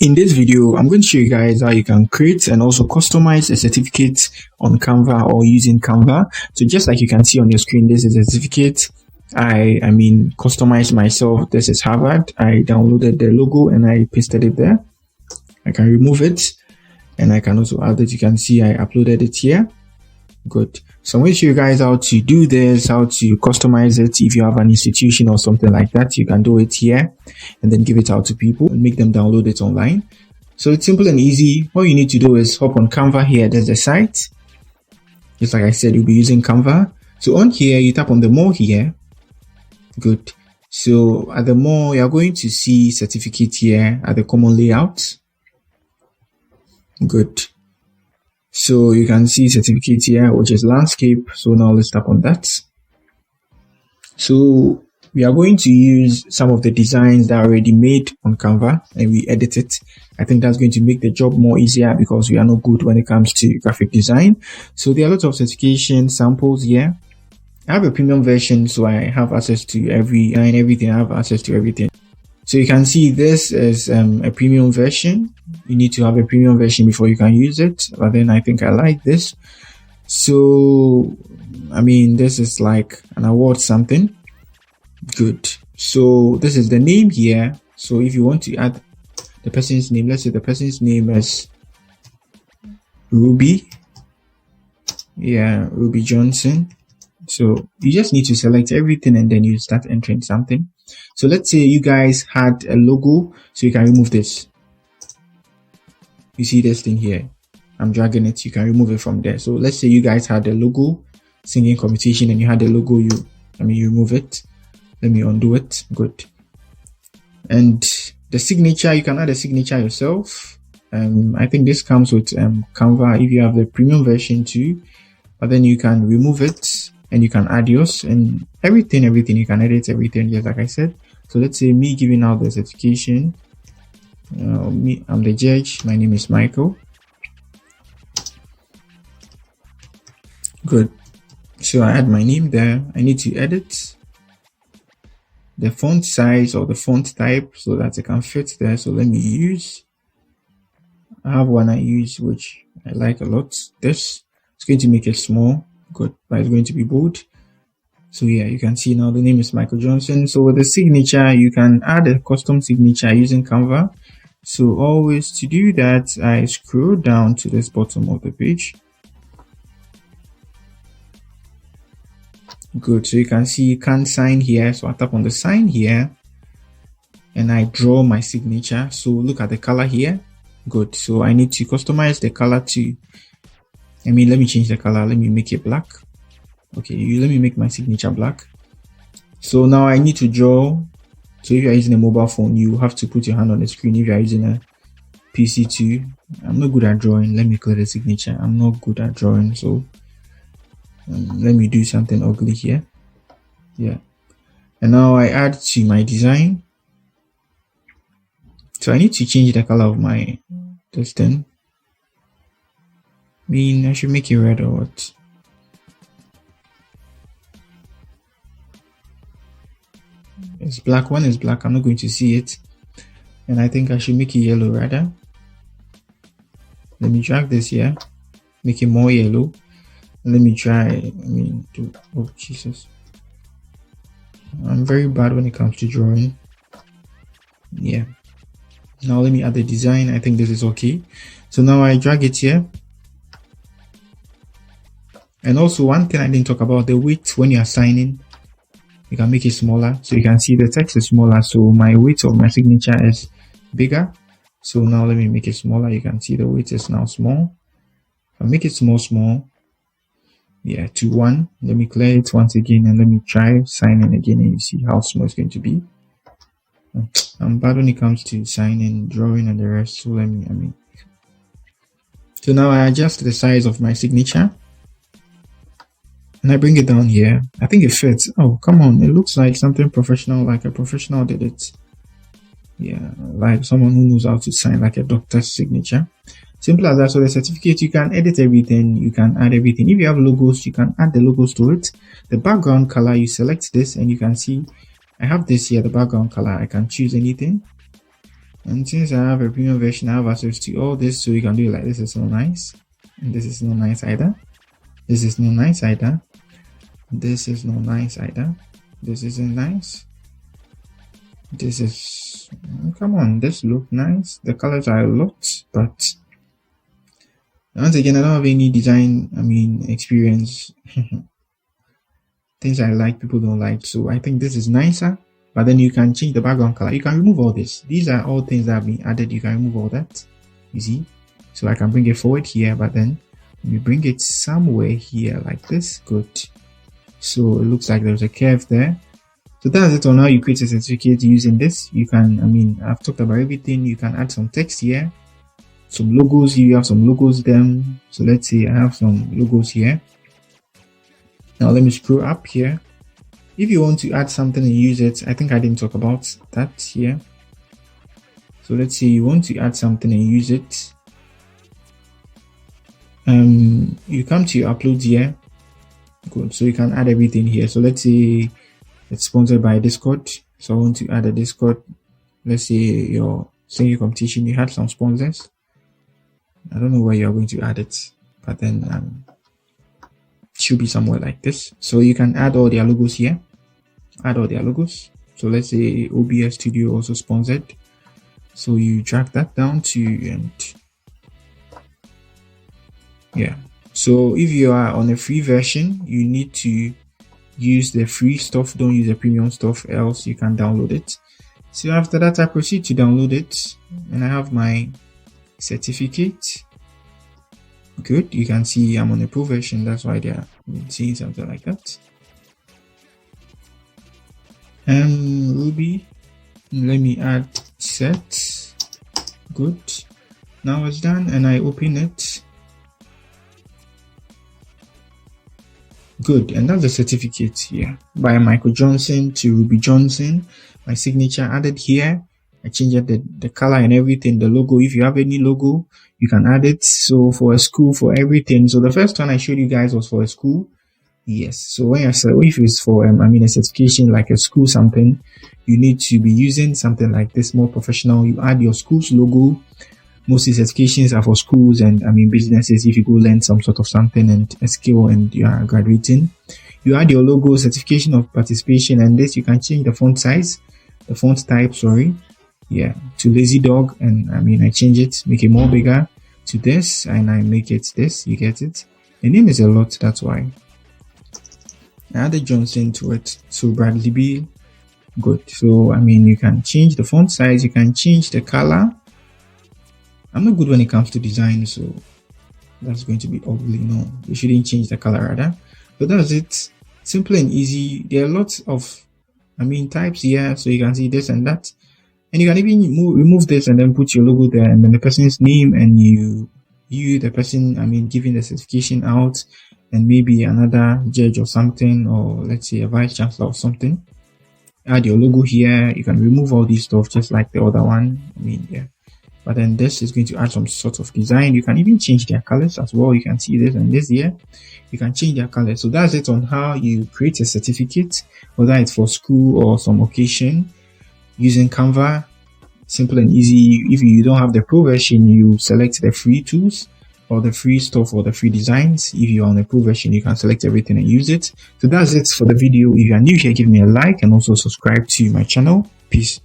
In this video, I'm going to show you guys how you can create and also customize a certificate on Canva or using Canva. So just like you can see on your screen, this is a certificate. I customized myself. This is Harvard. I downloaded the logo and I pasted it there. I can remove it and I can also add it. You can see I uploaded it here. Good. So I'm going to show you guys how to do this, how to customize it. If you have an institution or something like that, you can do it here and then give it out to people and make them download it online. So it's simple and easy. All you need to do is hop on Canva here. There's the site. Just like I said, you'll be using Canva. So on here, you tap on the more here. Good. So at the more, you're going to see certificate here at the common layout. Good. So you can see certificate here, which is landscape. So now let's tap on that. So we are going to use some of the designs that are already made on Canva and we edit it. I think that's going to make the job more easier because we are not good when it comes to graphic design. So there are lots of certification samples here. I have a premium version, so I have access to everything. I have access to everything. So you can see this is a premium version. You need to have a premium version before you can use it. But then I think I like this. So, this is like an award something. Good. So this is the name here. So if you want to add the person's name, let's say the person's name is Ruby. Yeah, Ruby Johnson. So you just need to select everything and then you start entering something. So let's say you guys had a logo, so you can remove this. You see this thing here. I'm dragging it. You can remove it from there. So let's say you guys had a logo singing competition and you had a logo. You remove it. Let me undo it. Good. And the signature, you can add a signature yourself. I think this comes with Canva if you have the premium version too. But then you can remove it and you can add yours and everything. You can edit everything, just like I said. So let's say me giving out the certification. I'm the judge. My name is Michael. Good. So I add my name there. I need to edit the font size or the font type so that it can fit there. So let me use. I have one I use which I like a lot. This it's going to make it small. Good, but it's going to be bold. So yeah, you can see now the name is Michael Johnson. So with the signature, you can add a custom signature using Canva. So always to do that, I scroll down to this bottom of the page. Good, so you can see you can sign here. So I tap on the sign here and I draw my signature. So look at the color here. Good, so I need to customize the color to let me change the color. Let me make it black. Okay, let me make my signature black. So now I need to draw. So if you are using a mobile phone, you have to put your hand on the screen. If you are using a PC too, I'm not good at drawing. Let me clear the signature. I'm not good at drawing. So let me do something ugly here. Yeah. And now I add to my design. So I need to change the color of my this thing. I should make it red or what? It's black. One is black. I'm not going to see it. And I think I should make it yellow rather. Let me drag this here. Make it more yellow. And let me try. Oh Jesus. I'm very bad when it comes to drawing. Yeah. Now let me add the design. I think this is okay. So now I drag it here. And also one thing I didn't talk about, the width when you are signing, you can make it smaller. So you can see the text is smaller. So my width of my signature is bigger. So now let me make it smaller. You can see the width is now small. I'll make it small. Yeah, to 1. Let me clear it once again and let me try signing again and you see how small it's going to be. I'm bad when it comes to signing, drawing and the rest. So So now I adjust the size of my signature. And I bring it down here. I think it fits. Oh, come on. It looks like something professional, like a professional did it. Yeah, like someone who knows how to sign, like a doctor's signature. Simple as that. So the certificate, you can edit everything. You can add everything. If you have logos, you can add the logos to it. The background color, you select this and you can see I have this here, the background color. I can choose anything. And since I have a premium version, I have access to all this, so you can do it like this. Is so nice, and this is not nice either. This is not nice either. This is not nice either. This isn't nice. This is, come on, this look nice. The colors are a lot, but once again, I don't have any design, experience. Things I like, people don't like. So I think this is nicer, but then you can change the background color. You can remove all this. These are all things that have been added. You can remove all that. You see? So I can bring it forward here, but then we bring it somewhere here like this. Good. So it looks like there's a curve there. So that's it on how you create a certificate using this. You can, I've talked about everything. You can add some text here, some logos. You have some logos then. So let's say I have some logos here. Now let me scroll up here. If you want to add something and use it, I think I didn't talk about that here. So let's say you want to add something and use it. You come to your uploads here. Good. So you can add everything here. So let's say it's sponsored by Discord. So I want to add a Discord. Let's say your singing competition, you had some sponsors. I don't know where you're going to add it, but then it should be somewhere like this. So you can add all their logos here. Add all their logos. So let's say OBS Studio also sponsored. So you drag that down to and yeah. So if you are on a free version, you need to use the free stuff. Don't use the premium stuff, else you can download it. So after that, I proceed to download it, and I have my certificate. Good. You can see I'm on a pro version. That's why they're seeing something like that. Ruby. Let me add set. Good. Now it's done, and I open it. Good, and that's the certificate here by Michael Johnson to Ruby Johnson. My signature added here. I changed the color and everything, the logo. If you have any logo, you can add it. So for a school, for everything. So the first one I showed you guys was for a school. Yes. So when I said if it's for a certification like a school something, you need to be using something like this, more professional. You add your school's logo. Mostly certifications are for schools and businesses. If you go learn some sort of something and a skill and you are graduating, you add your logo, certification of participation, and this you can change the font size, the font type, sorry, yeah, to lazy dog, and I change it, make it more bigger to this, and I make it this. You get it? The name is a lot, that's why. I added Johnson to it, so Bradley B. Good. So you can change the font size, you can change the color. I'm not good when it comes to design, so that's going to be ugly. No, we shouldn't change the color rather. So that's it. Simple and easy. There are lots of types here, so you can see this and that, and you can even remove this and then put your logo there, and then the person's name, and you the person giving the certification out, and maybe another judge or something, or let's say a vice chancellor or something. Add your logo here. You can remove all these stuff just like the other one. Yeah. But then this is going to add some sort of design. You can even change their colors as well. You can see this and this here. You can change their colors. So that's it on how you create a certificate, whether it's for school or some occasion, using Canva. Simple and easy. If you don't have the pro version, you select the free tools or the free stuff or the free designs. If you're on the pro version, you can select everything and use it. So that's it for the video. If you are new here, give me a like and also subscribe to my channel. Peace.